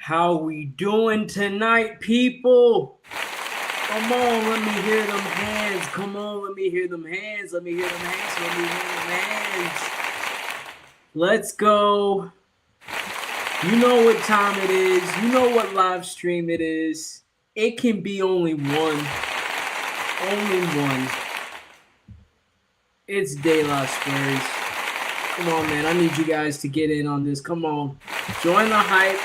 How we doing tonight, people? Come on, let me hear them hands. Come on, let me hear them hands. Let me hear them hands. Let me hear them hands. Let's go. You know what time it is. You know what live stream it is. It can be only one. Only one. It's De La Spurs. Come on, man. I need you guys to get in on this. Come on. Join the hype.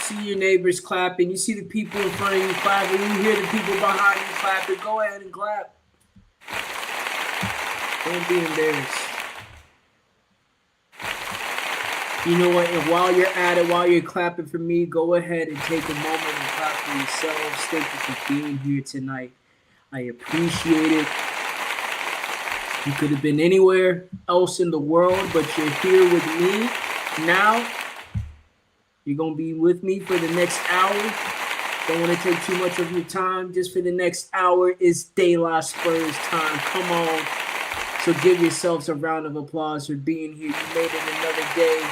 See your neighbors clapping. You see the people in front of you clapping. You hear the people behind you clapping. Go ahead and clap. Don't be embarrassed. You know what? And while you're at it, while you're clapping for me, go ahead and take a moment and clap for yourselves. Thank you for being here tonight. I appreciate it. You could have been anywhere else in the world, but you're here with me now. You're going to be with me for the next hour. Don't want to take too much of your time. Just for the next hour is De La Spurs time. Come on. So give yourselves a round of applause for being here. You made it another day.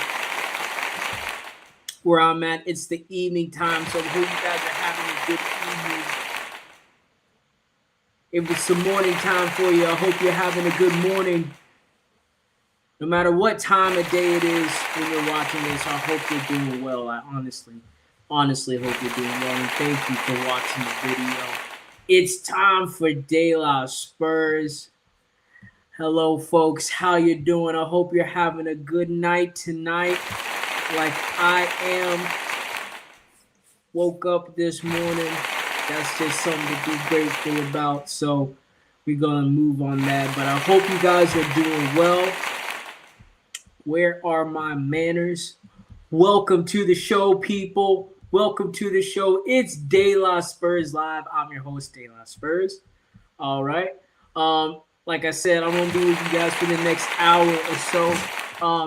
Where I'm at, it's the evening time. So I hope you guys are having a good evening. If it's some morning time for you, I hope you're having a good morning. No matter what time of day it is when you're watching this, I hope you're doing well. I honestly hope you're doing well. And thank you for watching the video. It's time for De La Spurs. Hello, folks. How you doing? I hope you're having a good night tonight like I am. Woke up this morning. That's just something to be grateful about. So we're going to move on that. But I hope you guys are doing well. Where are my manners? Welcome to the show, people. Welcome to the show. It's De La Spurs Live. I'm your host, De La Spurs. All right. Like I said, I'm going to be with you guys for the next hour or so.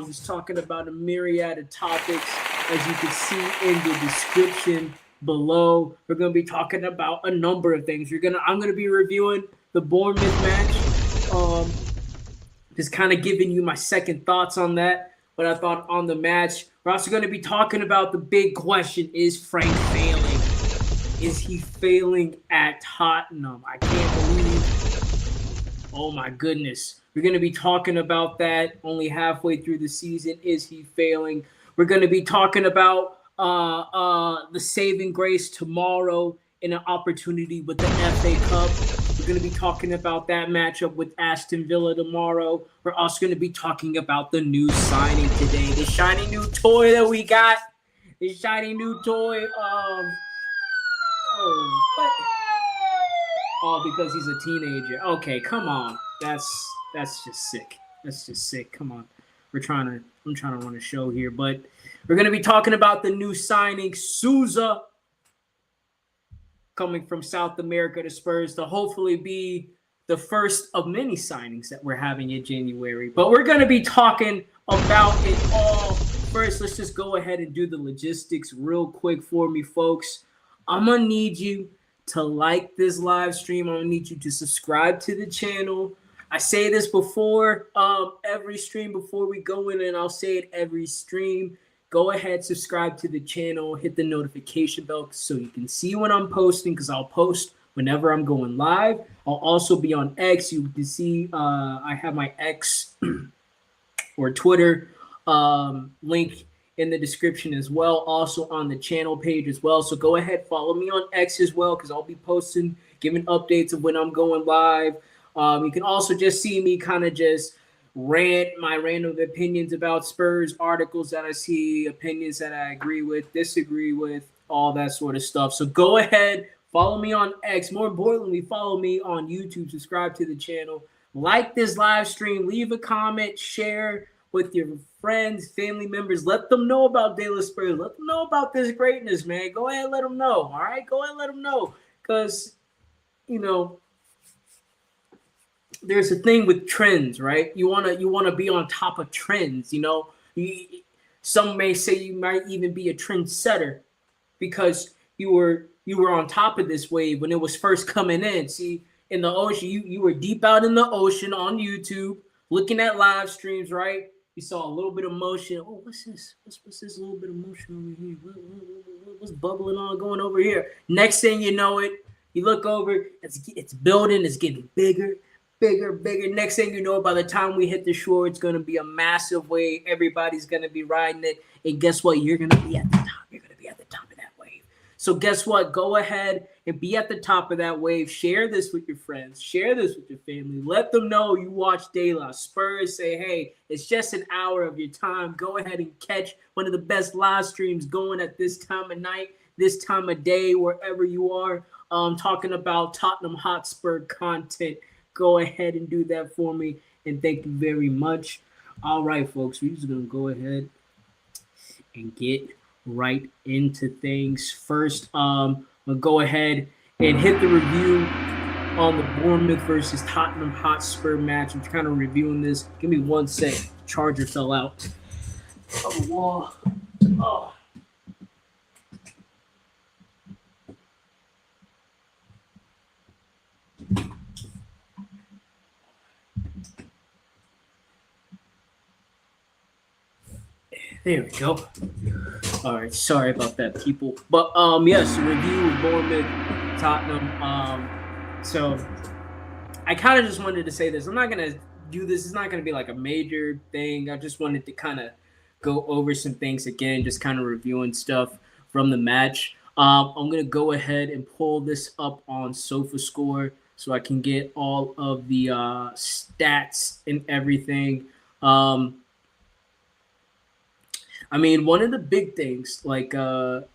Just talking about a myriad of topics. As you can see in the description below, we're going to be talking about a number of things. I'm going to be reviewing the Bournemouth match. Just kind of giving you my second thoughts on that, what I thought on the match. We're also going to be talking about the big question, is Frank failing? Is he failing at Tottenham? I can't believe. Oh my goodness. We're going to be talking about that only halfway through the season. Is he failing? We're going to be talking about the saving grace tomorrow in an opportunity with the FA Cup. We're going to be talking about that matchup with Aston Villa tomorrow. We're also going to be talking about the new signing today. The shiny new toy that we got. The shiny new toy. Oh, because he's a teenager. Okay, come on. That's just sick. That's just sick. Come on. I'm trying to run a show here, but we're going to be talking about the new signing, Souza, coming from South America to Spurs to hopefully be the first of many signings that we're having in January. But we're going to be talking about it all. First, let's just go ahead and do the logistics real quick for me, folks. I'm going to need you to like this live stream. I'm going to need you to subscribe to the channel. I say this before every stream before we go in, and I'll say it every stream. Go ahead, subscribe to the channel, hit the notification bell so you can see when I'm posting, because I'll post whenever I'm going live. I'll also be on X. You can see I have my X or Twitter link in the description as well, also on the channel page as well. So go ahead, follow me on X as well, because I'll be posting, giving updates of when I'm going live. You can also just see me kind of just rant my random opinions about Spurs, articles that I see, opinions that I agree with, disagree with, all that sort of stuff. So go ahead, follow me on X. More importantly, follow me on YouTube, subscribe to the channel, like this live stream, leave a comment, share with your friends, family members. Let them know about De La Spurs. Let them know about this greatness, man. Go ahead and let them know, all right? Go ahead and let them know, because, you know, there's a thing with trends, right? You wanna be on top of trends, you know. Some may say you might even be a trendsetter because you were on top of this wave when it was first coming in. See, in the ocean, you were deep out in the ocean on YouTube, looking at live streams, right? We saw a little bit of motion. Oh, what's this? What's this little bit of motion over here? What's bubbling on going over here? Next thing you know it, you look over, it's building, it's getting bigger, bigger, bigger. Next thing you know, by the time we hit the shore, it's going to be a massive wave. Everybody's going to be riding it. And guess what? You're going to be at the top. You're going to be at the top of that wave. So guess what? Go ahead and be at the top of that wave. Share this with your friends. Share this with your family. Let them know you watch De La Spurs. Say, hey, it's just an hour of your time. Go ahead and catch one of the best live streams going at this time of night, this time of day, wherever you are. Talking about Tottenham Hotspur content. Go ahead and do that for me. And thank you very much. All right, folks. We're just going to go ahead and get right into things. First, we'll go ahead and hit the review on the Bournemouth versus Tottenham Hotspur match. I'm kind of reviewing this. Give me 1 sec. Charger fell out of the wall. Oh. There we go. All right, sorry about that, people. But yes, review of Bournemouth, Tottenham. So I kind of just wanted to say this. I'm not gonna do this. It's not gonna be like a major thing. I just wanted to kind of go over some things again, just kind of reviewing stuff from the match. I'm gonna go ahead and pull this up on SofaScore so I can get all of the stats and everything. I mean, one of the big things, one of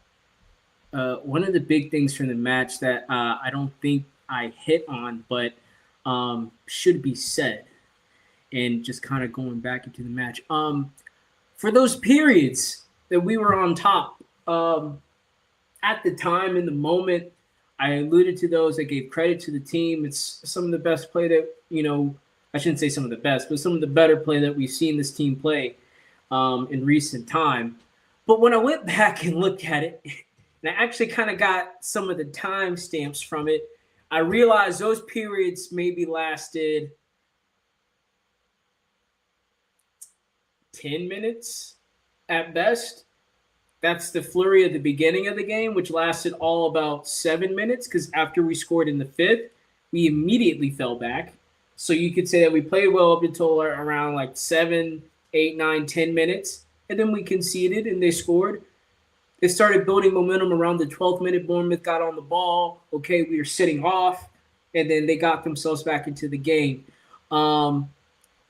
the big things from the match that I don't think I hit on, but should be said, and just kind of going back into the match. For those periods that we were on top, at the time, in the moment, I alluded to those. I gave credit to the team. It's some of the best play that, I shouldn't say some of the best, but some of the better play that we've seen this team play in recent time. But when I went back and looked at it, and I actually kind of got some of the time stamps from it, I realized those periods maybe lasted 10 minutes at best. That's the flurry at the beginning of the game, which lasted all about 7 minutes, because after we scored in the fifth, we immediately fell back. So you could say that we played well up until around like 7, 8, 9, 10 minutes, and then we conceded and they scored. They started building momentum around the 12th minute. Bournemouth got on the ball. Okay, we were sitting off, and then they got themselves back into the game. You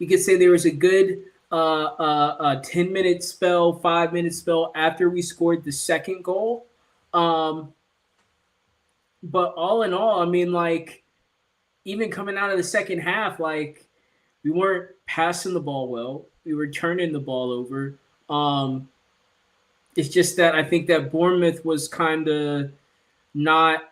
could say there was a good 10-minute spell, 5-minute spell after we scored the second goal. But all in all, I mean, like, even coming out of the second half, like, we weren't passing the ball well. We were turning the ball over. It's just that I think that Bournemouth was kind of not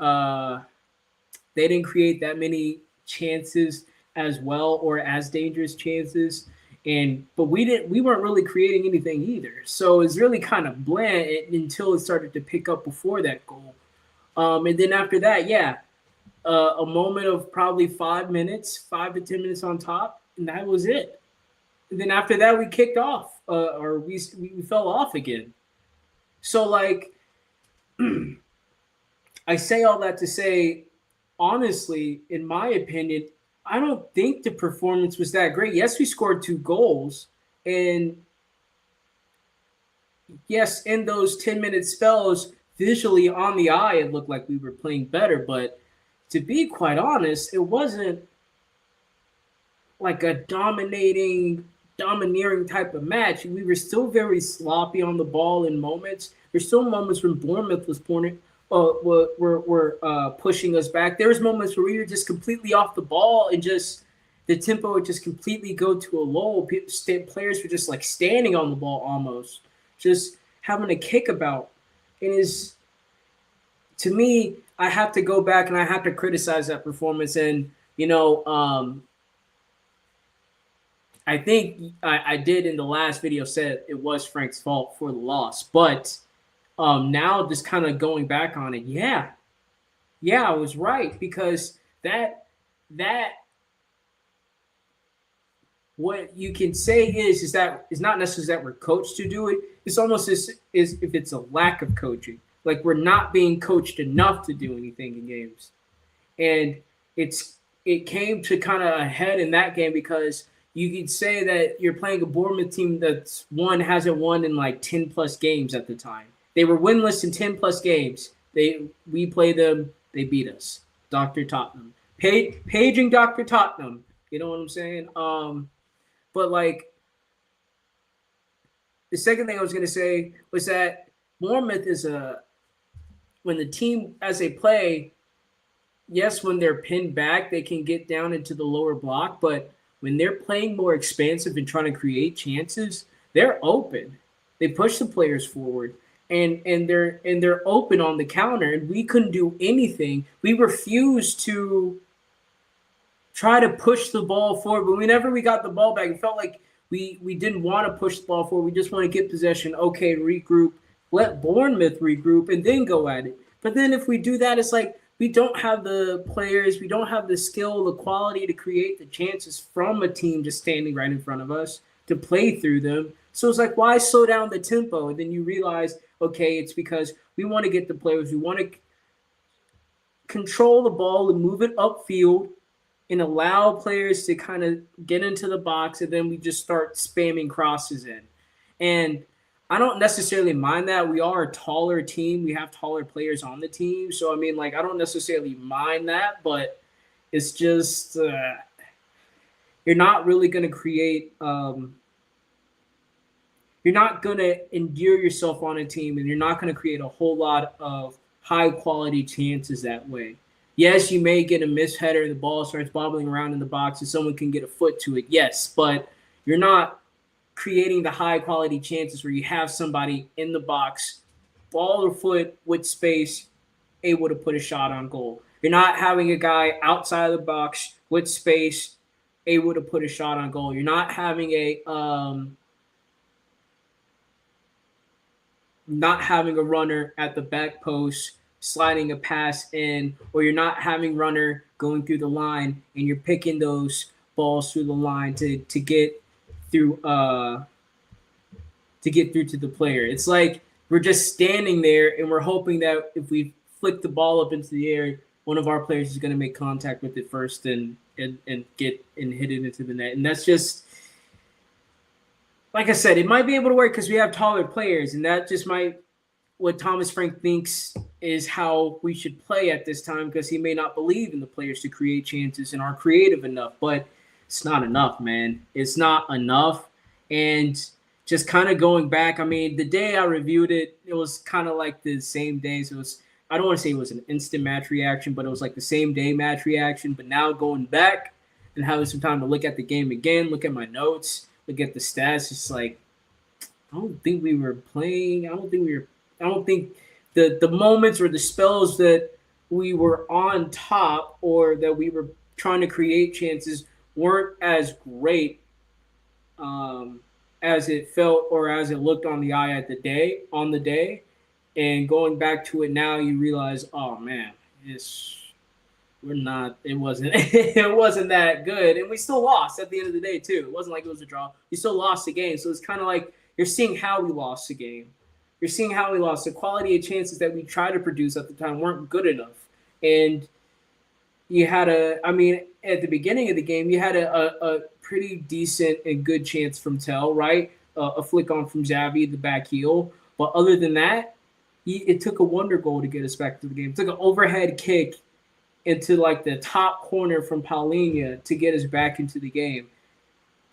they didn't create that many chances as well, or as dangerous chances. But we weren't really creating anything either. So it's really kind of bland until it started to pick up before that goal. And then after that, a moment of probably 5 to 10 minutes on top, and that was it. And then after that, we kicked off, or we fell off again. So, like, I say all that to say, honestly, in my opinion, I don't think the performance was that great. Yes, we scored 2 goals, and yes, in those 10-minute spells, visually on the eye, it looked like we were playing better. But to be quite honest, it wasn't like a domineering type of match. We were still very sloppy on the ball in moments. There's still moments when Bournemouth was pushing us back. There was moments where we were just completely off the ball, and just the tempo would just completely go to a lull. Players were just like standing on the ball almost, just having a kick about. And to me, I have to go back and I have to criticize that performance. And, I think I did in the last video said it was Frank's fault for the loss. But now just kind of going back on it, I was right, because that what you can say is that it's not necessarily that we're coached to do it. It's almost as is if it's a lack of coaching. Like we're not being coached enough to do anything in games. And it came to kind of a head in that game because you could say that you're playing a Bournemouth team that's hasn't won in like 10 plus games at the time. They were winless in 10 plus games. We played them, they beat us. Dr. Tottenham. Paging Dr. Tottenham. You know what I'm saying? But like the second thing I was gonna say was that Bournemouth is when the team as they play, yes, when they're pinned back, they can get down into the lower block, but when they're playing more expansive and trying to create chances, they're open. They push the players forward and they're open on the counter, and we couldn't do anything. We refused to try to push the ball forward, but whenever we got the ball back, it felt like we didn't want to push the ball forward. We just want to get possession. Okay, regroup. Let Bournemouth regroup and then go at it. But then if we do that, it's like we don't have the players, we don't have the skill, the quality to create the chances from a team just standing right in front of us to play through them. So it's like, why slow down the tempo? And then you realize, okay, it's because we want to get the players, we want to control the ball and move it upfield and allow players to kind of get into the box, and then we just start spamming crosses in. And I don't necessarily mind that. We are a taller team. We have taller players on the team. So, I mean, like, I don't necessarily mind that, but it's just you're not really going to create you're not going to endear yourself on a team, and you're not going to create a whole lot of high-quality chances that way. Yes, you may get a misheader, the ball starts bobbling around in the box, and someone can get a foot to it. Yes, but you're not creating the high-quality chances where you have somebody in the box, ball or foot with space, able to put a shot on goal. You're not having a guy outside of the box with space, able to put a shot on goal. You're not having a runner at the back post sliding a pass in, or you're not having runner going through the line and you're picking those balls through the line to get through to the player. It's like we're just standing there and we're hoping that if we flick the ball up into the air, one of our players is going to make contact with it first and get and hit it into the net. And that's just, like I said, it might be able to work because we have taller players, and that just might what Thomas Frank thinks is how we should play at this time, because he may not believe in the players to create chances and are creative enough, but it's not enough, man. It's not enough. And just kind of going back, I mean, the day I reviewed it, it was kind of like the same day. So it was, I don't want to say it was an instant match reaction, but it was like the same day match reaction. But now going back and having some time to look at the game again, look at my notes, look at the stats, it's like, I don't think we were playing. I don't think the moments or the spells that we were on top or that we were trying to create chances weren't as great as it felt or as it looked on the eye on the day. And going back to it now, you realize, oh man, it wasn't it wasn't that good. And we still lost at the end of the day too. It wasn't like it was a draw. We still lost the game. So it's kind of like you're seeing how we lost the game. You're seeing how we lost. The quality of chances that we tried to produce at the time weren't good enough. And you had at the beginning of the game, you had a pretty decent and good chance from Tell, right? A flick on from Xavi, the back heel. But other than that, it took a wonder goal to get us back to the game. It took an overhead kick into like the top corner from Paulinho to get us back into the game.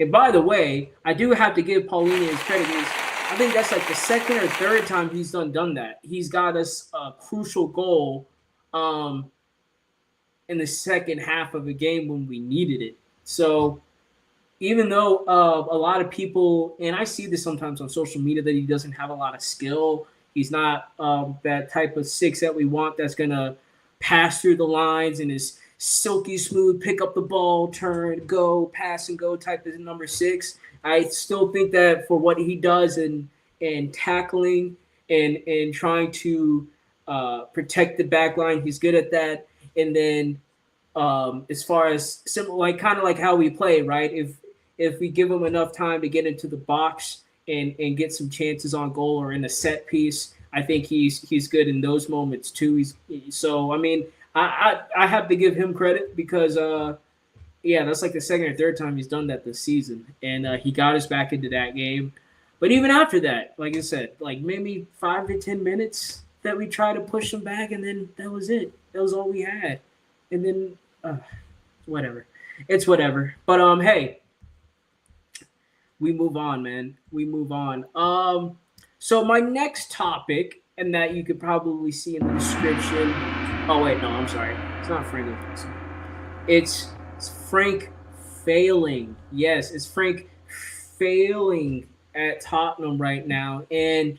And by the way, I do have to give Paulinho his credit. I think that's like the second or third time he's done that. He's got us a crucial goal in the second half of a game when we needed it. So even though a lot of people, and I see this sometimes on social media, that he doesn't have a lot of skill, he's not that type of six that we want that's going to pass through the lines and is silky smooth, pick up the ball, turn, go, pass and go type of number six. I still think that for what he does in tackling and trying to protect the back line, he's good at that. And then as far as simple, like kind of like how we play, right? if we give him enough time to get into the box and get some chances on goal or in a set piece, I think he's good in those moments too. So I mean, I have to give him credit because yeah, that's like the second or third time he's done that this season, and he got us back into that game. But even after that, like I said, like maybe 5 to 10 minutes that we tried to push him back, and then that was it. That was all we had, and then whatever. It's whatever. But hey, we move on, man. We move on. So my next topic, and that you could probably see in the description. Oh wait, no, I'm sorry. It's not Frank Wilson. It's Frank failing. Yes, it's Frank failing at Tottenham right now. And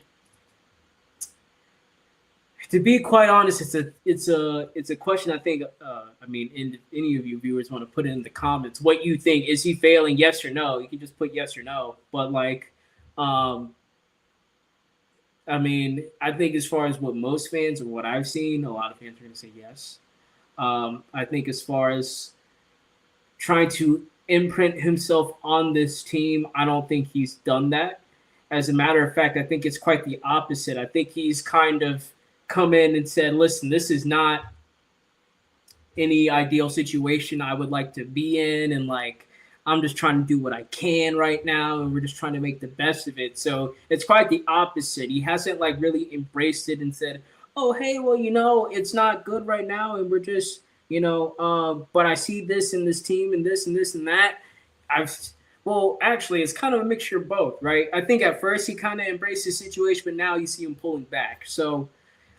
to be quite honest, it's a question I think. I mean, any of you viewers want to put in the comments what you think. Is he failing? Yes or no? You can just put yes or no. But like, I mean, I think as far as what most fans and what I've seen, a lot of fans are going to say yes. I think as far as trying to imprint himself on this team, I don't think he's done that. As a matter of fact, I think it's quite the opposite. I think he's kind of come in and said, listen, this is not any ideal situation I would like to be in. And like, I'm just trying to do what I can right now. And we're just trying to make the best of it. So it's quite the opposite. He hasn't like really embraced it and said, oh, hey, well, it's not good right now. And we're just, but I see this in this team and this and this and that. Well, actually, it's kind of a mixture of both, right? I think at first he kind of embraced the situation, but now you see him pulling back. So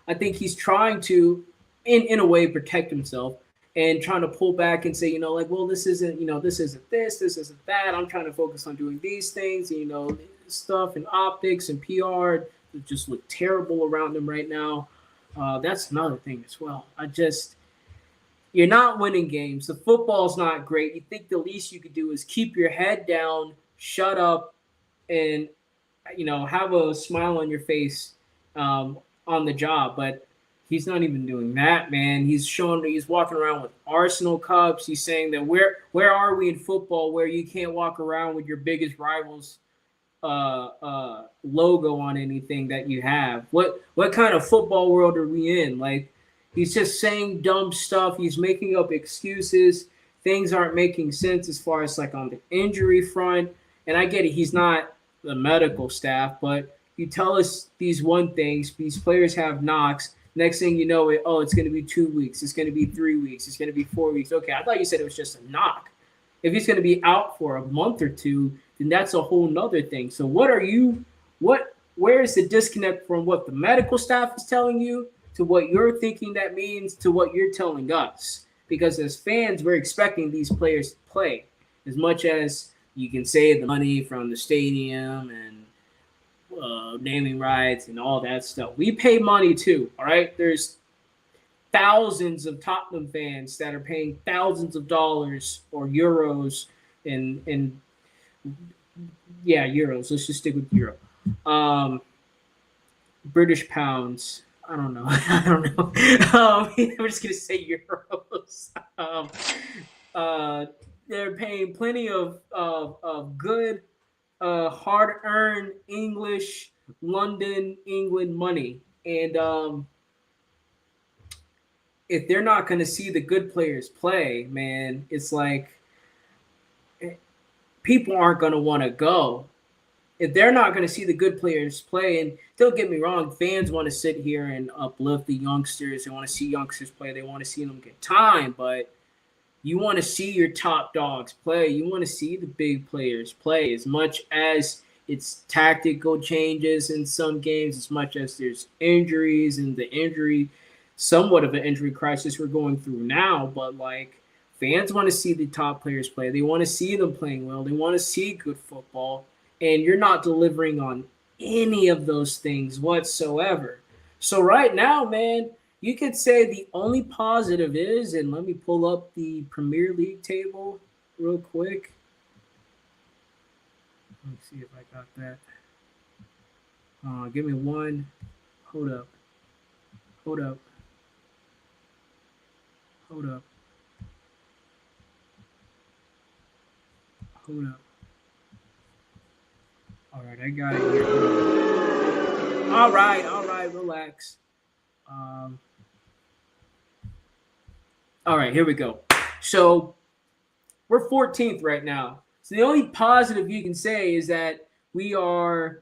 I think he's trying to, in a way, protect himself and trying to pull back and say, like, well, this isn't this isn't that. I'm trying to focus on doing these things, stuff and optics and PR just look terrible around him right now. That's another thing as well. You're not winning games. The football's not great. You think the least you could do is keep your head down, shut up, and have a smile on your face on the job. But he's not even doing that, man. He's walking around with Arsenal cups. He's saying that where are we in football where you can't walk around with your biggest rivals logo on anything that you have? What kind of football world are we in? Like, he's just saying dumb stuff. He's making up excuses. Things aren't making sense as far as like on the injury front. And I get it. He's not the medical staff, but you tell us these one things. These players have knocks. Next thing you know, it's going to be 2 weeks. It's going to be 3 weeks. It's going to be 4 weeks. Okay, I thought you said it was just a knock. If he's going to be out for a month or two, then that's a whole nother thing. So where is the disconnect from what the medical staff is telling you to what you're thinking that means to what you're telling us? Because as fans, we're expecting these players to play. As much as you can save the money from the stadium and naming rights and all that stuff, we pay money too, all right? There's thousands of Tottenham fans that are paying thousands of dollars or euros and euros. Let's just stick with euro. British pounds. I don't know. I'm just gonna say euros. They're paying plenty of good, hard-earned English, London, England money, and if they're not going to see the good players play, man, it's like people aren't going to want to go. If they're not going to see the good players play, and don't get me wrong, fans want to sit here and uplift the youngsters. They want to see youngsters play. They want to see them get time, but you want to see your top dogs play. You want to see the big players play. As much as it's tactical changes in some games, as much as there's injuries and somewhat of an injury crisis we're going through now, but like, fans want to see the top players play. They want to see them playing well. They want to see good football. And you're not delivering on any of those things whatsoever. So right now, man, you could say the only positive is, and let me pull up the Premier League table real quick. Let's see if I got that. Give me one. Hold up. All right, I got it here. All right, relax. Um, all right, here we go. So we're 14th right now. So the only positive you can say is that we are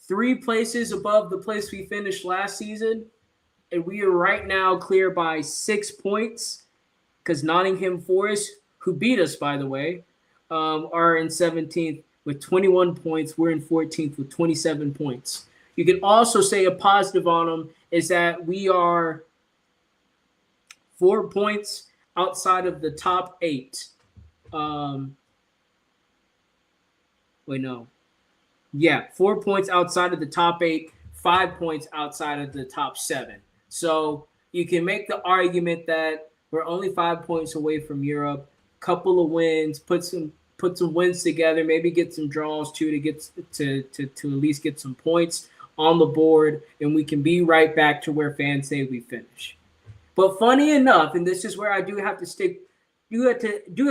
3 places above the place we finished last season, and we are right now clear by 6 points because Nottingham Forest, who beat us by the way, are in 17th with 21 points. We're in 14th with 27 points. You can also say a positive on them is that we are 4 points outside of the top 8. Wait, no. Yeah, 4 points outside of the top 8, 5 points outside of the top 7. So you can make the argument that we're only 5 points away from Europe. Couple of wins, put some wins together, maybe get some draws too to get to at least get some points on the board, and we can be right back to where fans say we finish. But funny enough, and this is where I do have to stick, you have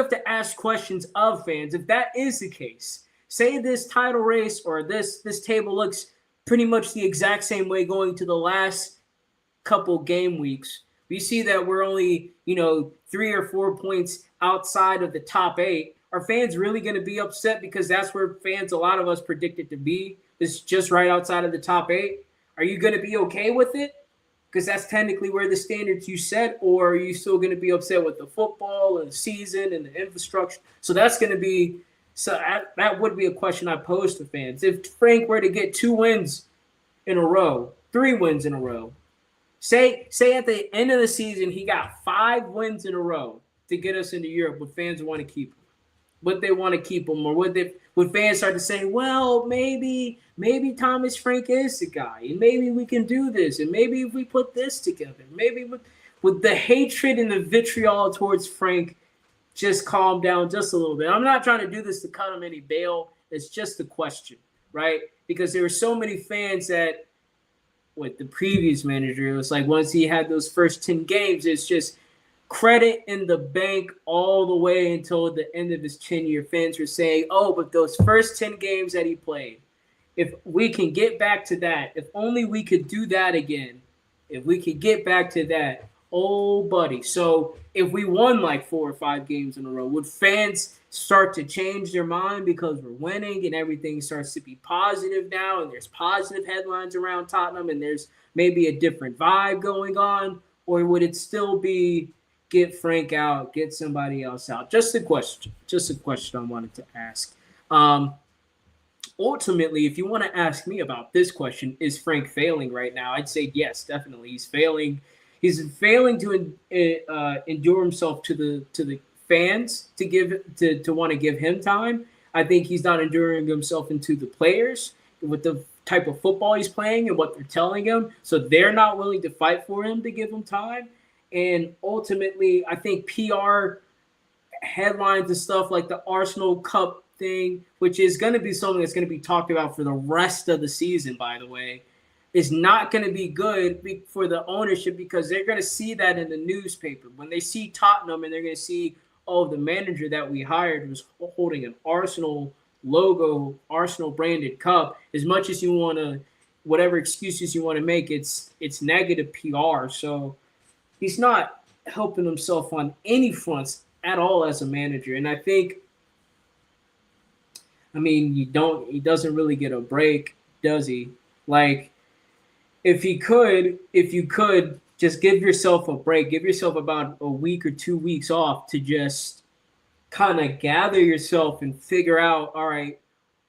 to ask questions of fans. If that is the case, say this title race or this table looks pretty much the exact same way going to the last couple game weeks. We see that we're only 3 or 4 points outside of the top 8. Are fans really going to be upset because that's where fans, a lot of us, predicted to be? It's just right outside of the top 8. Are you going to be okay with it? Because that's technically where the standards you set, or are you still going to be upset with the football and the season and the infrastructure? So that's going to be that would be a question I pose to fans. If Frank were to get 2 wins in a row, 3 wins in a row, say at the end of the season he got 5 wins in a row to get us into Europe, would fans want to keep him? Would they want to keep him, or would fans start to say, well, maybe Thomas Frank is the guy, and maybe we can do this, and maybe if we put this together, maybe with the hatred and the vitriol towards Frank just calm down just a little bit. I'm not trying to do this to cut him any bail. It's just a question, right? Because there were so many fans that with the previous manager, it was like once he had those first 10 games, it's just credit in the bank all the way until the end of his tenure. Fans were saying, oh, but those first 10 games that he played, if we can get back to that, if only we could do that again, if we could get back to that, oh, buddy. So if we won like 4 or 5 games in a row, would fans start to change their mind because we're winning and everything starts to be positive now and there's positive headlines around Tottenham and there's maybe a different vibe going on? Or would it still be get Frank out, get somebody else out? Just a question I wanted to ask. Ultimately, if you want to ask me about this question, is Frank failing right now? I'd say yes, definitely. He's failing. He's failing to endure himself to the fans to want to give him time. I think he's not enduring himself into the players with the type of football he's playing and what they're telling him. So they're not willing to fight for him to give him time. And ultimately, I think PR headlines and stuff like the Arsenal Cup thing, which is going to be something that's going to be talked about for the rest of the season, by the way, is not going to be good for the ownership because they're going to see that in the newspaper. When they see Tottenham and they're going to see, oh, the manager that we hired was holding an Arsenal logo, Arsenal branded cup, as much as you want to, whatever excuses you want to make, it's negative PR. So he's not helping himself on any fronts at all as a manager. And I think, he doesn't really get a break, does he? Like, if you could just give yourself a break, give yourself about a week or 2 weeks off to just kind of gather yourself and figure out, all right,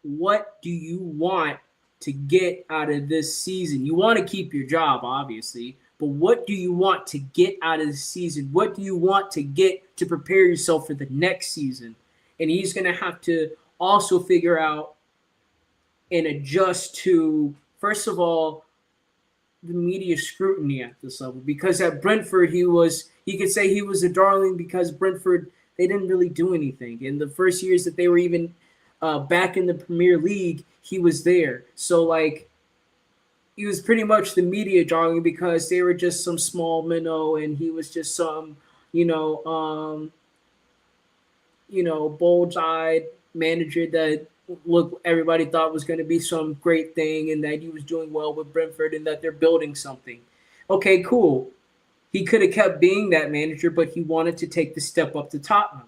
what do you want to get out of this season? You want to keep your job, obviously, but what do you want to get out of the season? What do you want to get to prepare yourself for the next season? And he's going to have to also figure out and adjust to, first of all, the media scrutiny at this level. Because at Brentford, you could say he was a darling because Brentford, they didn't really do anything. In the first years that they were even back in the Premier League, he was there. So, he was pretty much the media darling because they were just some small minnow and he was just some, bulge-eyed manager that look, everybody thought was going to be some great thing and that he was doing well with Brentford and that they're building something. Okay, cool. He could have kept being that manager, but he wanted to take the step up to Tottenham.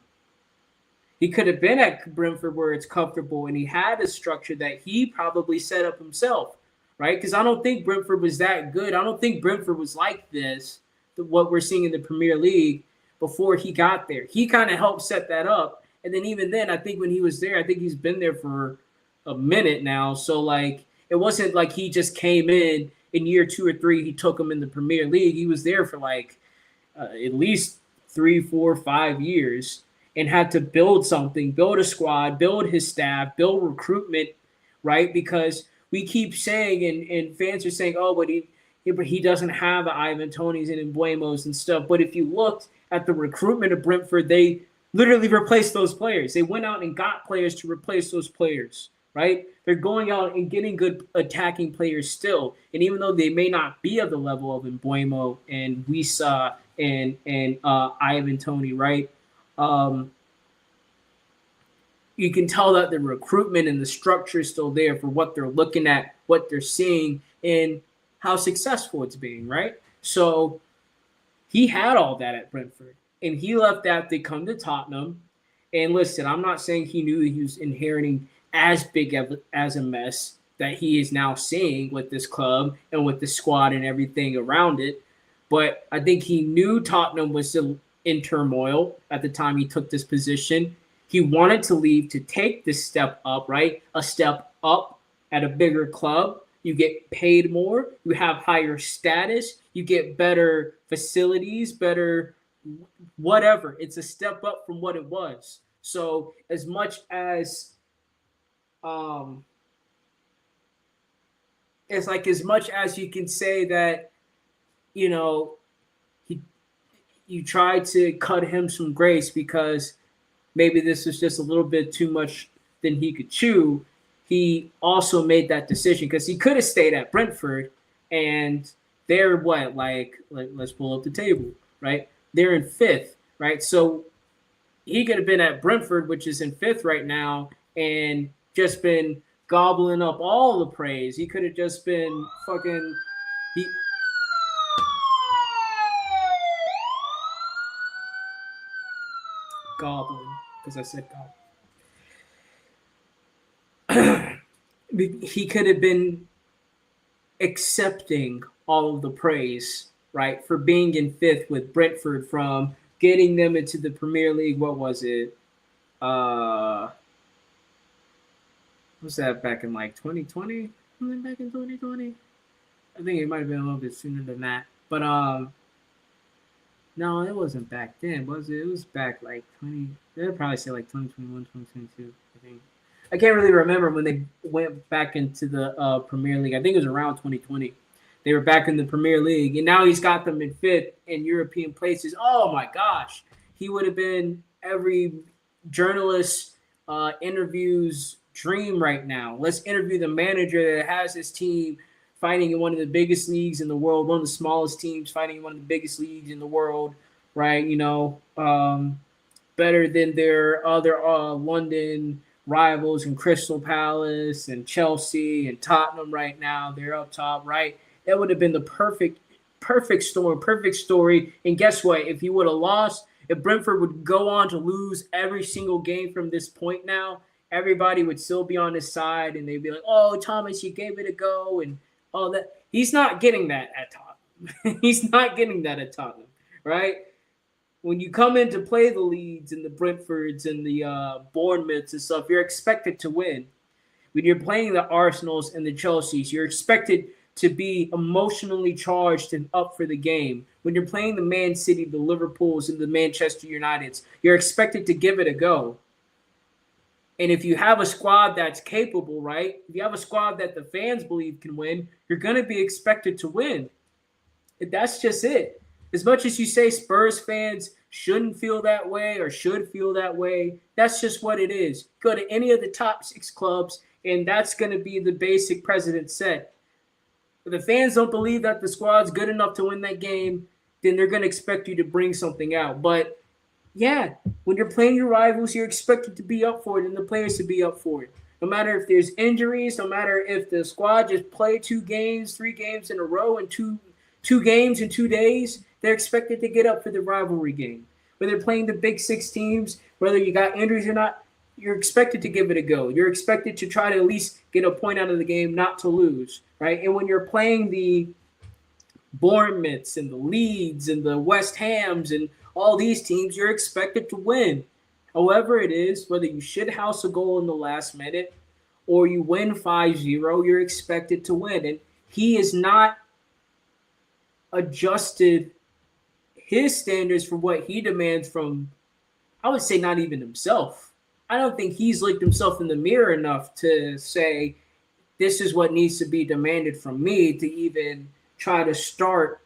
He could have been at Brentford where it's comfortable and he had a structure that he probably set up himself, right? Because I don't think Brentford was that good. I don't think Brentford was like this, what we're seeing in the Premier League before he got there. He kind of helped set that up. And then even then, I think when he was there, I think he's been there for a minute now. So, like, it wasn't like he just came in year 2 or 3, he took him in the Premier League. He was there for, like, at least 3, 4, 5 years and had to build something, build a squad, build his staff, build recruitment, right? Because we keep saying, and fans are saying, oh, but he doesn't have the Ivan Tonys and Embuemos and stuff. But if you looked at the recruitment of Brentford, they literally replaced those players. They went out and got players to replace those players, right? They're going out and getting good attacking players still. And even though they may not be of the level of Embuemo and Wisa and Ivan Toney, right? You can tell that the recruitment and the structure is still there for what they're looking at, what they're seeing, and how successful it's being, right? So he had all that at Brentford, and he left that to come to Tottenham. And listen, I'm not saying he knew he was inheriting as big as a mess that he is now seeing with this club and with the squad and everything around it. But I think he knew Tottenham was still in turmoil at the time he took this position. He wanted to leave to take this step up, right? A step up at a bigger club. You get paid more. You have higher status. You get better facilities, better whatever. It's a step up from what it was. So as much as it's like as much as you can say that, you know, you tried to cut him some grace because maybe this was just a little bit too much than he could chew. He also made that decision because he could have stayed at Brentford and they're what, like let's pull up the table, right? They're in 5th, right? So he could have been at Brentford, which is in 5th right now, and just been gobbling up all the praise. He could have just been fucking gobbling because I said goblin. He could have been accepting all of the praise, right, for being in 5th with Brentford, from getting them into the Premier League. What was it? Was that back in like 2020? Was it back in 2020? I think it might have been a little bit sooner than that. But no, it wasn't back then, was it? It was back like 20. They'd probably say like 2021, 2022, I think. I can't really remember when they went back into the Premier League. I think it was around 2020. They were back in the Premier League, and now he's got them in 5th in European places. Oh, my gosh. He would have been every journalist interview's dream right now. Let's interview the manager that has his team fighting in one of the biggest leagues in the world, one of the smallest teams fighting in one of the biggest leagues in the world, right? You know, better than their other London rivals and Crystal Palace and Chelsea and Tottenham right now. They're up top, right? That would have been the perfect story. And guess what? If he would have lost, if Brentford would go on to lose every single game from this point now, everybody would still be on his side and they'd be like, oh, Thomas, you gave it a go and all that. He's not getting that at Tottenham. He's not getting that at Tottenham, right? When you come in to play the Leeds and the Brentfords and the Bournemouths and stuff, you're expected to win. When you're playing the Arsenals and the Chelseas, you're expected to be emotionally charged and up for the game. When you're playing the Man City, the Liverpools, and the Manchester Uniteds, you're expected to give it a go. And if you have a squad that's capable, right? If you have a squad that the fans believe can win, you're going to be expected to win. That's just it. As much as you say Spurs fans shouldn't feel that way or should feel that way, that's just what it is. Go to any of the top 6 clubs, and that's going to be the basic precedent set. If the fans don't believe that the squad's good enough to win that game, then they're going to expect you to bring something out. But, yeah, when you're playing your rivals, you're expected to be up for it and the players to be up for it. No matter if there's injuries, no matter if the squad just played 2 games, 3 games in a row, and two games in 2 days, they're expected to get up for the rivalry game. Whether they're playing the Big Six teams, whether you got injuries or not, you're expected to give it a go. You're expected to try to at least get a point out of the game, not to lose, right? And when you're playing the Bournemouths and the Leeds and the West Hams and all these teams, you're expected to win. However it is, whether you should house a goal in the last minute or you win 5-0, you're expected to win. And he has not adjusted his standards for what he demands from, I would say, not even himself. I don't think he's looked himself in the mirror enough to say, this is what needs to be demanded from me to even try to start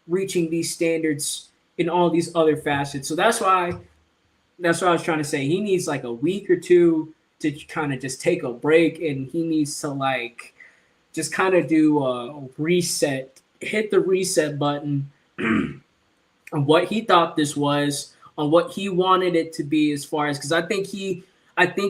reaching these standards in all these other facets. So that's what I was trying to say. He needs like a week or two to kind of just take a break, and he needs to like just kind of do a reset, hit the reset button on what he thought this was, on what he wanted it to be, as far as, because I think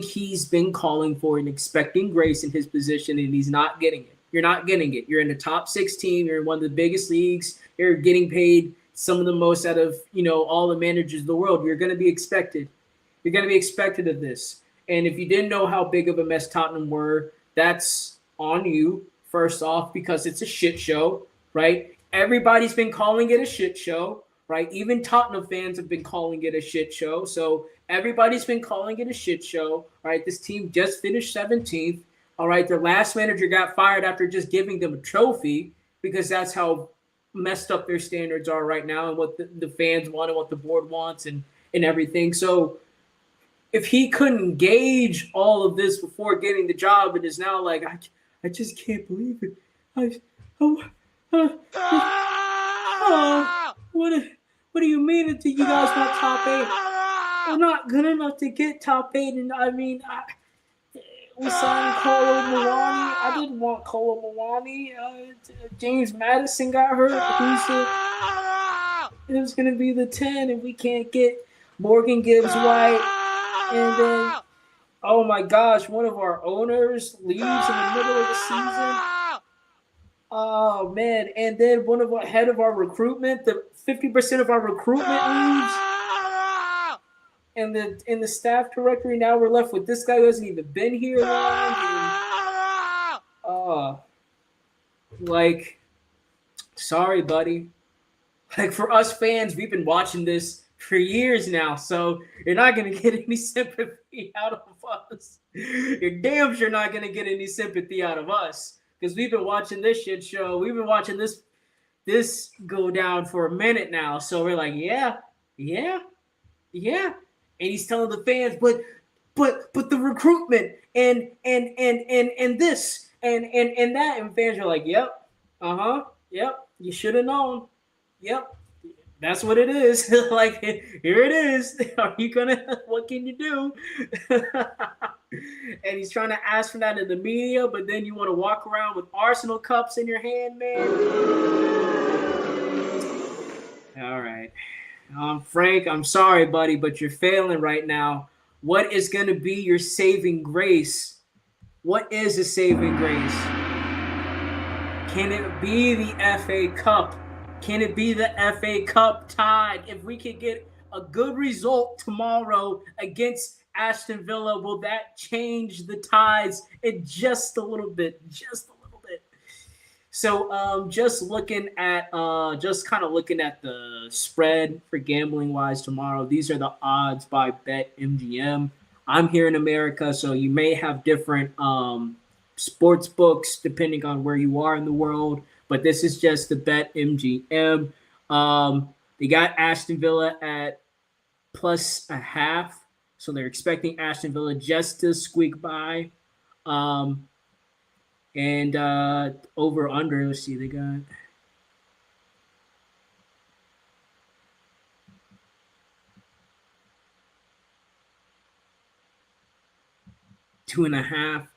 he's been calling for and expecting grace in his position, and he's not getting it. You're not getting it. You're in the top 6 team. You're in one of the biggest leagues. You're getting paid some of the most out of, all the managers in the world. You're going to be expected. You're going to be expected of this. And if you didn't know how big of a mess Tottenham were, that's on you, first off, because it's a shit show, right? Everybody's been calling it a shit show, right? Even Tottenham fans have been calling it a shit show. So everybody's been calling it a shit show, right? This team just finished 17th. All right, their last manager got fired after just giving them a trophy, because that's how messed up their standards are right now and what the fans want and what the board wants and everything. So if he couldn't gauge all of this before getting the job and is now like, I just can't believe it. What do you mean until you guys want top 8? We're not good enough to get top 8. And I mean, we signed Kolo Muani. I didn't want Kolo Muani. James Madison got hurt. It was going to be the 10, and we can't get Morgan Gibbs White. And then, oh my gosh, one of our owners leaves in the middle of the season. Oh, man. And then one of our head of our recruitment, the 50% of our recruitment leaves. And the staff directory, now we're left with this guy who hasn't even been here long. And, sorry, buddy. Like, for us fans, we've been watching this for years now, so you're not going to get any sympathy out of us. You're damn sure not going to get any sympathy out of us, because we've been watching this shit show. We've been watching this go down for a minute now, so we're like, yeah. And he's telling the fans, but the recruitment and this and that, and fans are like, yep, yep, you should have known, yep, that's what it is. Like, here it is. Are you gonna? What can you do? And he's trying to ask for that in the media, but then you want to walk around with Arsenal cups in your hand, man. All right. Frank, I'm sorry, buddy, but you're failing right now. What is going to be your saving grace? What is a saving grace? Can it be the FA Cup? Can it be the FA Cup tied? If we can get a good result tomorrow against Aston Villa, will that change the tides in just a little bit? So just kind of looking at the spread for gambling wise tomorrow. These are the odds by BetMGM. I'm here in America, so you may have different sports books depending on where you are in the world, but this is just the BetMGM. They got Aston Villa at +0.5, so they're expecting Aston Villa just to squeak by. And over under, let's see, they got two and a half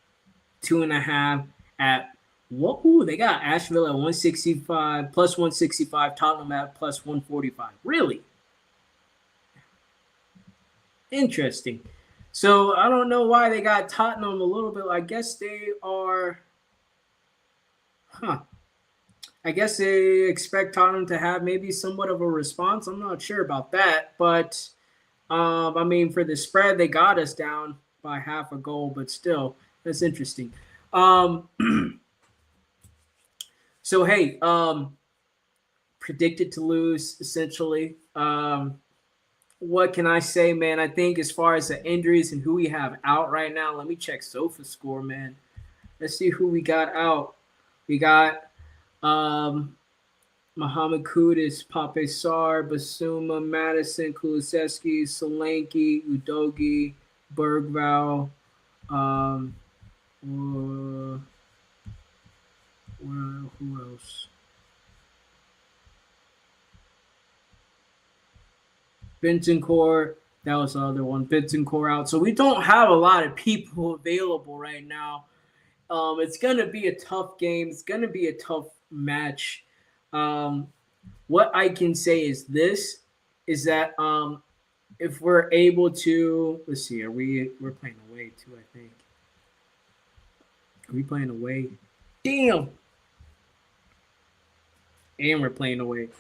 at what? Ooh, they got Asheville at 165 plus 165, Tottenham at plus 145. Really interesting. So I don't know why they got Tottenham a little bit. I guess they are, huh? I guess they expect Tottenham to have maybe somewhat of a response. I'm not sure about that, but I mean, for the spread, they got us down by half a goal, but still, that's interesting. Um, so hey, predicted to lose essentially. What can I say, man? I think as far as the injuries and who we have out right now, let me check Sofa score, man. Let's see who we got out. We got Muhammad Kudus, Pape Sar, Basuma, Madison, Kulusevski, Solanke, Udogi, Bergval, who else? Bentancur, that was the other one. Bentancur out. So we don't have a lot of people available right now. It's going to be a tough game. It's going to be a tough match. What I can say is this, is that if we're able to, let's see, we're playing away too, I think. Are we playing away? Damn. And we're playing away.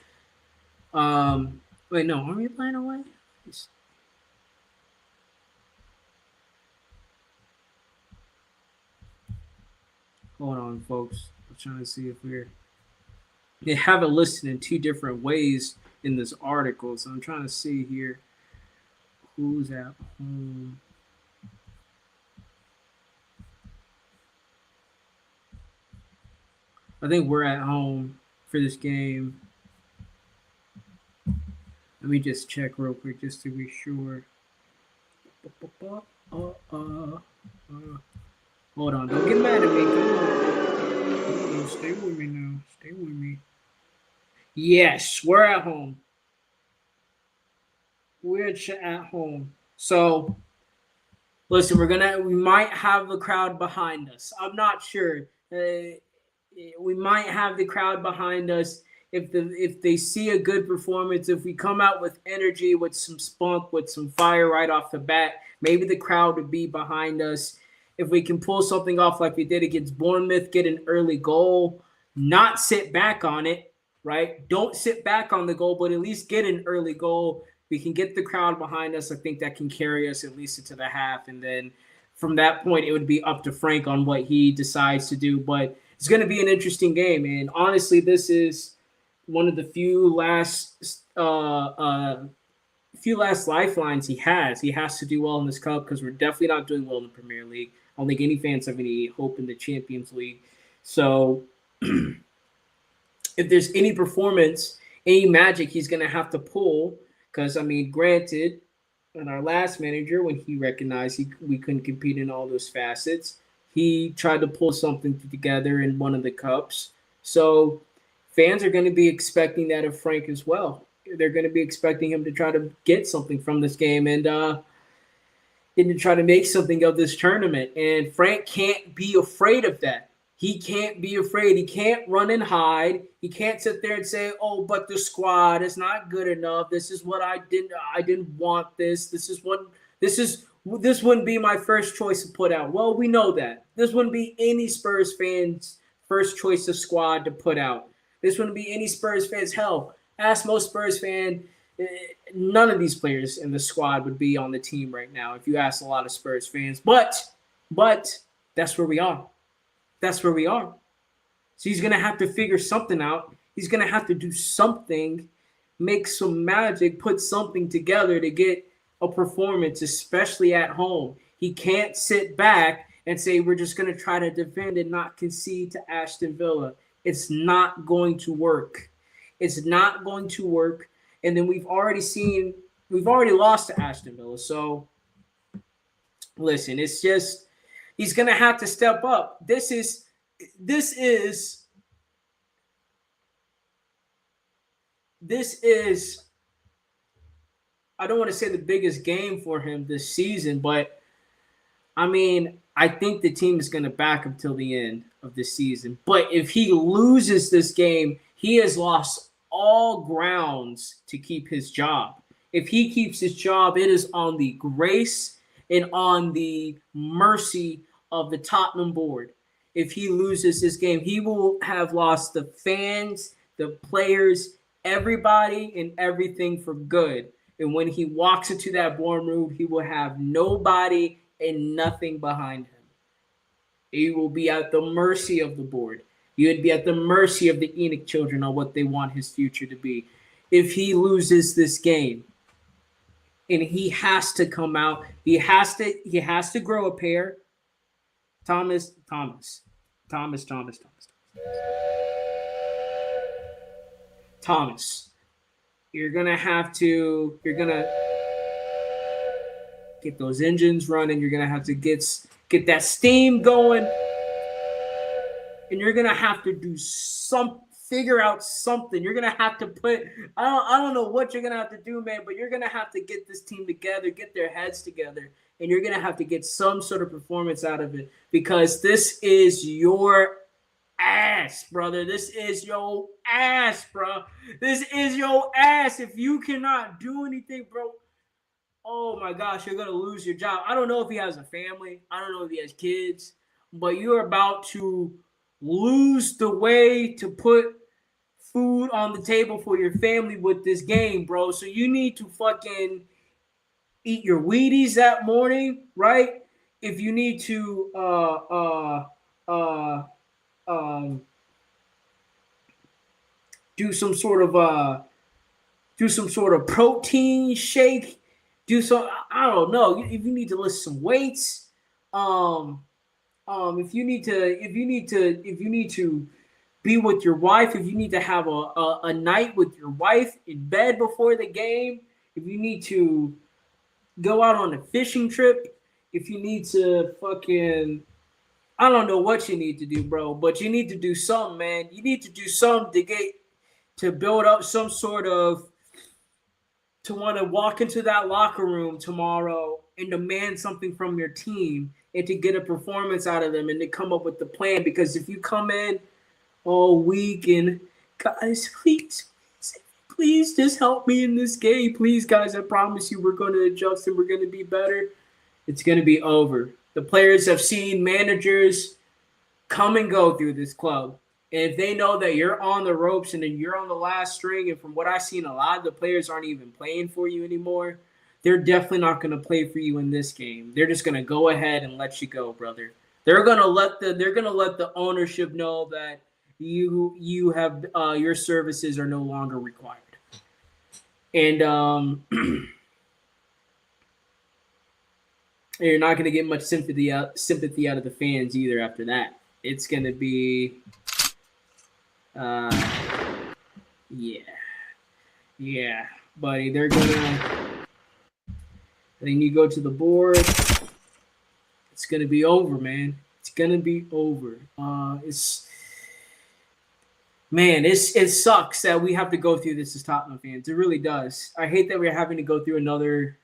Wait, no, are we playing away? Hold on, folks. I'm trying to see if they have it listed in two different ways in this article. So I'm trying to see here who's at home. I think we're at home for this game. Let me just check real quick just to be sure. Hold on, don't get mad at me. Come on. Stay with me now. Stay with me. Yes, we're at home. We're at home. So listen, we might have the crowd behind us. I'm not sure. We might have the crowd behind us if they see a good performance. If we come out with energy, with some spunk, with some fire right off the bat, maybe the crowd would be behind us. If we can pull something off like we did against Bournemouth, get an early goal, not sit back on it, right? Don't sit back on the goal, but at least get an early goal. We can get the crowd behind us. I think that can carry us at least into the half. And then from that point, it would be up to Frank on what he decides to do. But it's going to be an interesting game. And honestly, this is one of the few last lifelines he has. He has to do well in this cup because we're definitely not doing well in the Premier League. I don't think any fans have any hope in the Champions League. So if there's any performance, any magic he's going to have to pull, because, I mean, granted, in our last manager, when he recognized we couldn't compete in all those facets, he tried to pull something together in one of the cups. So fans are going to be expecting that of Frank as well. They're going to be expecting him to try to get something from this game and to try to make something of this tournament. And Frank can't be afraid of that. He can't be afraid. He can't run and hide. He can't sit there and say, "Oh, but the squad is not good enough. This is what I didn't want this. This wouldn't be my first choice to put out." Well, we know that. This wouldn't be any Spurs fans' first choice of squad to put out. This wouldn't be any Spurs fans. Hell, ask most Spurs fan, none of these players in the squad would be on the team right now if you ask a lot of Spurs fans. But that's where we are. That's where we are. So he's going to have to figure something out. He's going to have to do something, make some magic, put something together to get a performance, especially at home. He can't sit back and say, we're just going to try to defend and not concede to Aston Villa. It's not going to work. It's not going to work. And then we've already lost to Aston Villa. So listen, it's just, he's going to have to step up. This is I don't want to say the biggest game for him this season, but I mean, I think the team is going to back him till the end of the season. But if he loses this game, he has lost all grounds to keep his job. If he keeps his job, it is on the grace and on the mercy of the Tottenham board. If he loses this game, he will have lost the fans, the players, everybody, and everything for good. And when he walks into that boardroom, he will have nobody and nothing behind him. He will be at the mercy of the board. He would be at the mercy of the Enoch children on what they want his future to be. If he loses this game, and he has to come out, he has to grow a pair. Thomas. You're gonna get those engines running. You're gonna have to get that steam going, and you're gonna have to figure out something. You're gonna have to I don't know what you're gonna have to do, man, but you're gonna have to get this team together, get their heads together, and you're gonna have to get some sort of performance out of it, because this is your ass, brother. This is your ass, bro. This is your ass. If you cannot do anything, bro, oh my gosh, you're going to lose your job. I don't know if he has a family. I don't know if he has kids, but you're about to lose the way to put food on the table for your family with this game, bro. So you need to fucking eat your Wheaties that morning, right? If you need to do some sort of protein shake, I don't know, if you need to lift some weights, if you need to be with your wife, if you need to have a night with your wife in bed before the game, if you need to go out on a fishing trip, if you need to fucking, I don't know what you need to do, bro, but you need to do something, man. You need to do something to build up some sort of, to want to walk into that locker room tomorrow and demand something from your team and to get a performance out of them and to come up with the plan. Because if you come in all week and, guys, please just help me in this game. Please, guys, I promise you we're going to adjust and we're going to be better. It's going to be over. The players have seen managers come and go through this club. And if they know that you're on the ropes and then you're on the last string, and from what I've seen, a lot of the players aren't even playing for you anymore, they're definitely not going to play for you in this game. They're just going to go ahead and let you go, brother. They're going to let the ownership know that you have your services are no longer required. And you're not going to get much sympathy out of the fans either after that. It's going to be yeah, buddy. They're gonna. Then you go to the board. It's gonna be over, man. It's gonna be over. It sucks that we have to go through this as Tottenham fans. It really does. I hate that we're having to go through another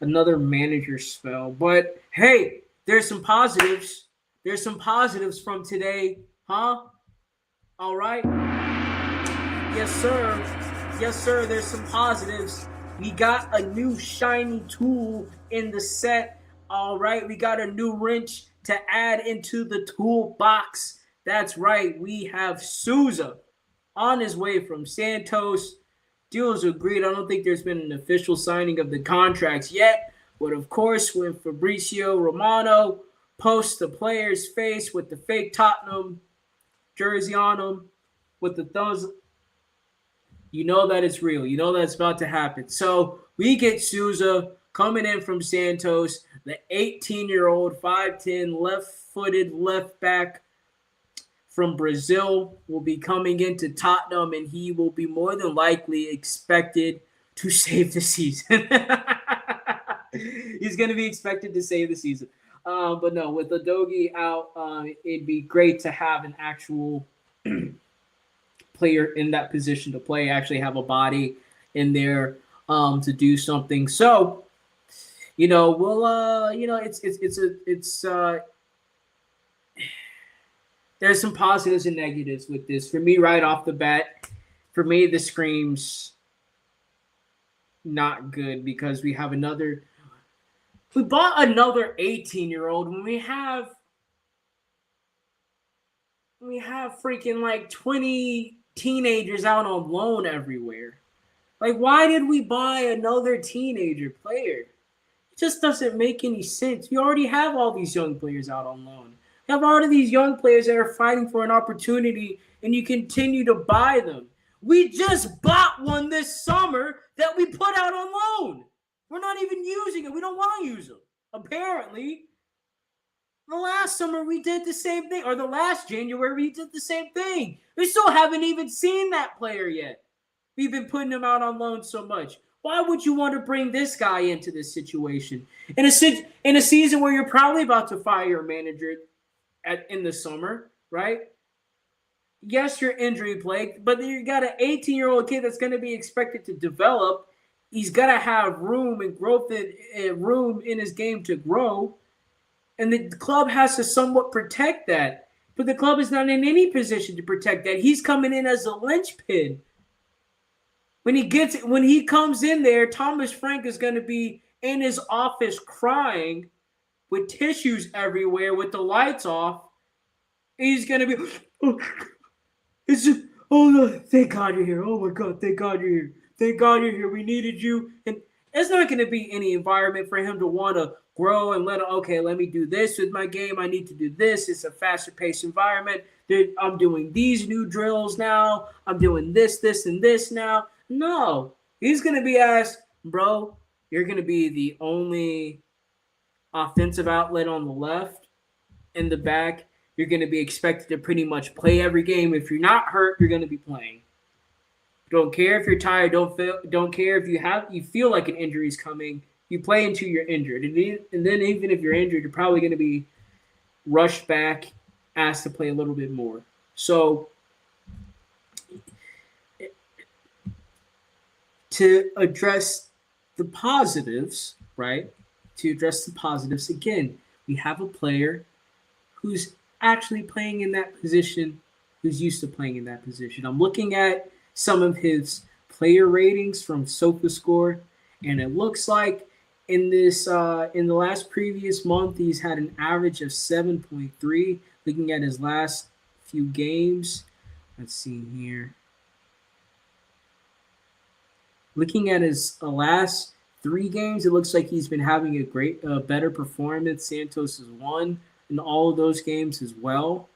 manager spell. But hey, there's some positives. There's some positives from today, huh? All right. Yes, sir. Yes, sir. There's some positives. We got a new shiny tool in the set. All right. We got a new wrench to add into the toolbox. That's right. We have Souza on his way from Santos. Deals agreed. I don't think there's been an official signing of the contracts yet. But, of course, when Fabrizio Romano posts the player's face with the fake Tottenham jersey on him with the thumbs, you know that it's real. You know that's about to happen. So we get Souza coming in from Santos, the 18-year-old, 5'10", left-footed left back from Brazil will be coming into Tottenham, and he will be more than likely expected to save the season. He's going to be expected to save the season. But no, with Udogie out, it'd be great to have an actual player in that position to play, actually have a body in there to do something. So, we'll there's some positives and negatives with this. For me, right off the bat, this screams not good because we bought another 18-year-old when we have freaking like 20 teenagers out on loan everywhere. Like, why did we buy another teenager player? It just doesn't make any sense. We already have all these young players out on loan. You have all of these young players that are fighting for an opportunity, and you continue to buy them. We just bought one this summer that we put out on loan. We're not even using it. We don't want to use them. Apparently, the last summer we did the same thing, or the last January we did the same thing. We still haven't even seen that player yet. We've been putting him out on loan so much. Why would you want to bring this guy into this situation? In a season where you're probably about to fire your manager in the summer, right? Yes, you're injury plagued, but you got an 18-year-old kid that's going to be expected to develop. He's got to have room and growth and room in his game to grow. And the club has to somewhat protect that. But the club is not in any position to protect that. He's coming in as a linchpin. When he comes in there, Thomas Frank is going to be in his office crying with tissues everywhere with the lights off. And he's going to be, it's just, no, thank God you're here. Oh my God, thank God you're here. Thank God you're here. We needed you. And it's not going to be any environment for him to want to grow and let me do this with my game. I need to do this. It's a faster paced environment. I'm doing these new drills now. I'm doing this, and this now. No, he's going to be asked, bro, you're going to be the only offensive outlet on the left. In the back, you're going to be expected to pretty much play every game. If you're not hurt, you're going to be playing. Don't care if you're tired. Don't care if you feel like an injury is coming. You play until you're injured. And then even if you're injured, you're probably going to be rushed back, asked to play a little bit more. So to address the positives, right? To address the positives, again, we have a player who's actually playing in that position, who's used to playing in that position. I'm looking at some of his player ratings from SofaScore, and it looks like in the last previous month, he's had an average of 7.3. Looking at his last few games, let's see here. Looking at his last 3 games, it looks like he's been having a better performance. Santos has won in all of those games as well.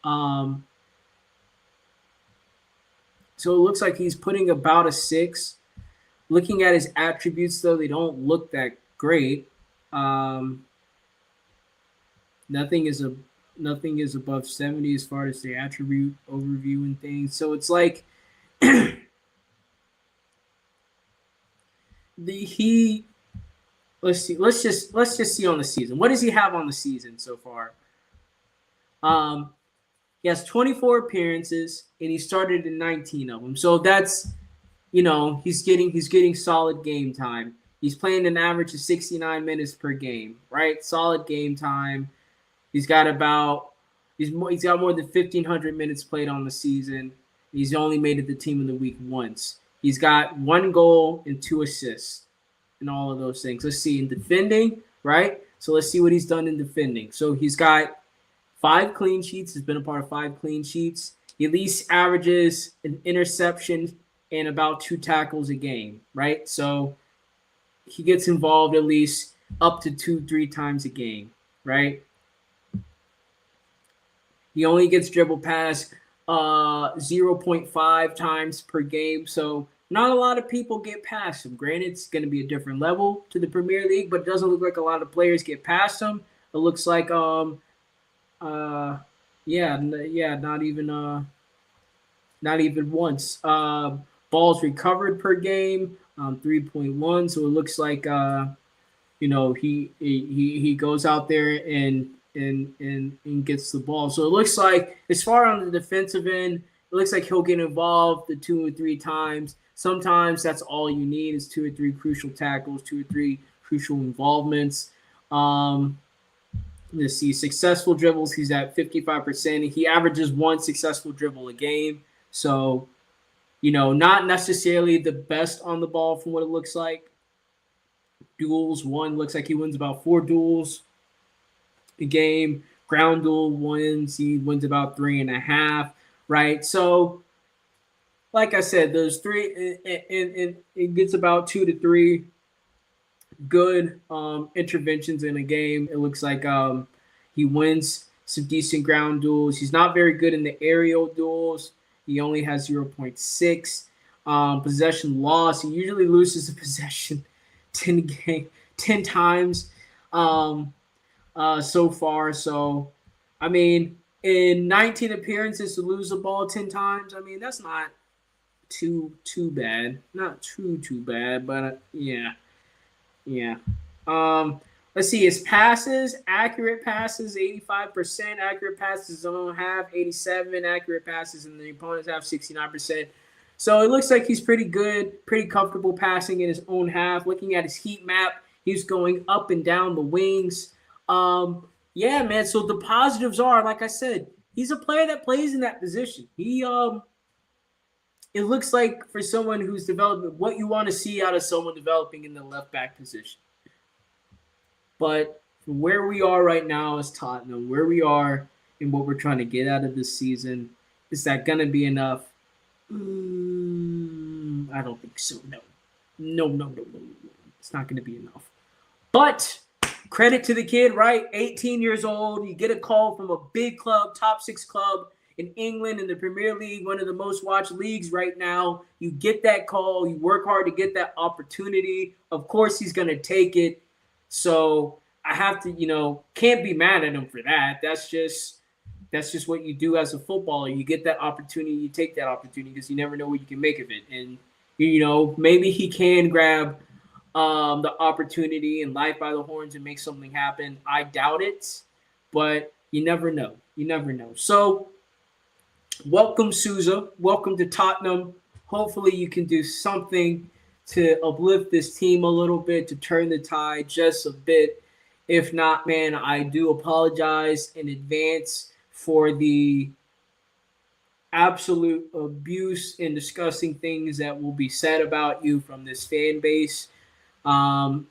So it looks like he's putting about a 6. Looking at his attributes, though, they don't look that great. Nothing is above 70 as far as the attribute overview and things. So it's like let's just see on the season. What does he have on the season so far? He has 24 appearances and he started in 19 of them. So that's, he's getting solid game time. He's playing an average of 69 minutes per game, right? Solid game time. He's got more than 1,500 minutes played on the season. He's only made it the team of the week once. He's got 1 goal and 2 assists and all of those things. Let's see in defending, right? So let's see what he's done in defending. So he's got 5 clean sheets. He's been a part of 5 clean sheets. He at least averages an interception and about 2 tackles a game, right? So he gets involved at least up to 2-3 times a game, right? He only gets dribbled past 0.5 times per game. So not a lot of people get past him. Granted, it's going to be a different level to the Premier League, but it doesn't look like a lot of players get past him. It looks like not even once. Balls recovered per game, 3.1. So it looks like he goes out there and gets the ball. So it looks like as far on the defensive end, it looks like he'll get involved the 2 or 3 times. Sometimes that's all you need is 2 or 3 crucial tackles, 2 or 3 crucial involvements. Let's see, successful dribbles, he's at 55%. He averages 1 successful dribble a game. So not necessarily the best on the ball from what it looks like. Duels won, looks like he wins about 4 duels a game. Ground duel he wins about 3.5, right? So, like I said, those 3, and it gets about 2 to 3 good interventions in a game. It looks like he wins some decent ground duels. He's not very good in the aerial duels. He only has 0.6 possession loss. He usually loses a possession 10 times so far. So, I mean, in 19 appearances to lose the ball 10 times, I mean, that's not too bad. Not too bad, but yeah. Let's see. His passes, accurate passes, 85%. Accurate passes don't have 87. Accurate passes, and the opponents have 69%. So it looks like he's pretty good, pretty comfortable passing in his own half. Looking at his heat map, he's going up and down the wings. Yeah, man. So the positives are, like I said, he's a player that plays in that position. It looks like for someone who's developing what you want to see out of someone developing in the left back position. But where we are right now as Tottenham, where we are and what we're trying to get out of this season, is that going to be enough? I don't think so. No. It's not going to be enough. But credit to the kid, right? 18 years old. You get a call from a big club, top 6 club in England in the Premier League, one of the most watched leagues right now. You get that call. You work hard to get that opportunity. Of course, he's going to take it. So I have to, can't be mad at him for that. That's just what you do as a footballer. You get that opportunity, you take that opportunity because you never know what you can make of it. And, maybe he can grab the opportunity and life by the horns and make something happen. I doubt it, but you never know. So welcome, Souza. Welcome to Tottenham. Hopefully you can do something to uplift this team a little bit, to turn the tide just a bit. If not, man, I do apologize in advance for the absolute abuse and disgusting things that will be said about you from this fan base. And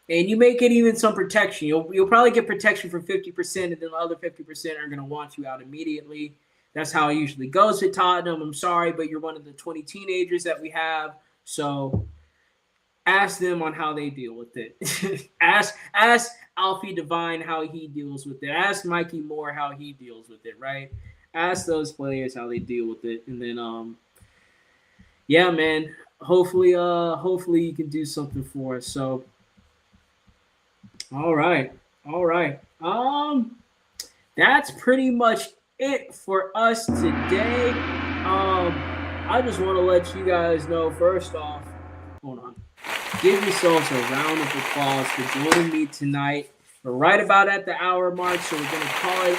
you may get even some protection. You'll probably get protection for 50%, and then the other 50% are going to want you out immediately. That's how it usually goes at Tottenham. I'm sorry, but you're one of the 20 teenagers that we have. So ask them on how they deal with it. ask Alfie Devine how he deals with it. Ask Mikey Moore how he deals with it, right? Ask those players how they deal with it. And then yeah, man. Hopefully you can do something for us. So all right. That's pretty much it for us today. I just want to let you guys know, first off, hold on. Give yourselves a round of applause for joining me tonight. We're right about at the hour mark, so we're going to call it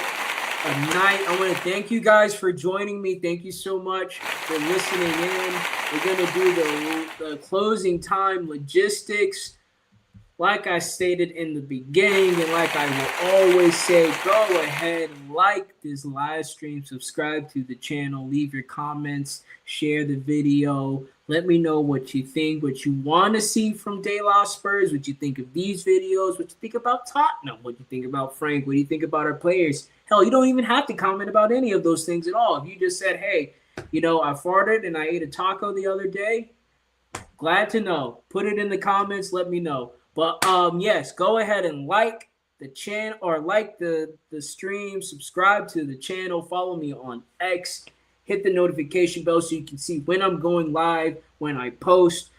a night. I want to thank you guys for joining me. Thank you so much for listening in. We're going to do the closing time logistics. Like I stated in the beginning, and like I will always say, go ahead and like this live stream, subscribe to the channel, leave your comments, share the video. Let me know what you think, what you want to see from De La Spurs, what you think of these videos, what you think about Tottenham, what you think about Frank, what do you think about our players. Hell, you don't even have to comment about any of those things at all. If you just said, hey, I farted and I ate a taco the other day, glad to know. Put it in the comments, let me know. But yes, go ahead and like the channel or like the stream, subscribe to the channel, follow me on X, hit the notification bell so you can see when I'm going live, when I post.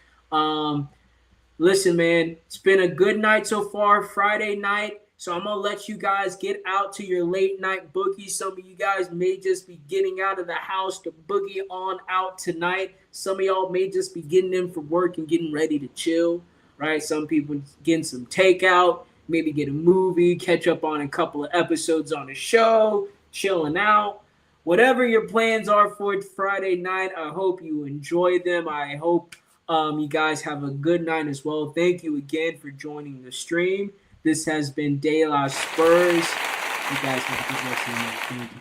Listen, man, it's been a good night so far, Friday night. So I'm going to let you guys get out to your late night boogie. Some of you guys may just be getting out of the house to boogie on out tonight. Some of y'all may just be getting in for work and getting ready to chill. Right, some people getting some takeout, maybe get a movie, catch up on a couple of episodes on a show, chilling out. Whatever your plans are for Friday night, I hope you enjoy them. I hope you guys have a good night as well. Thank you again for joining the stream. This has been De La Spurs. You guys have a good rest of the night. Thank you.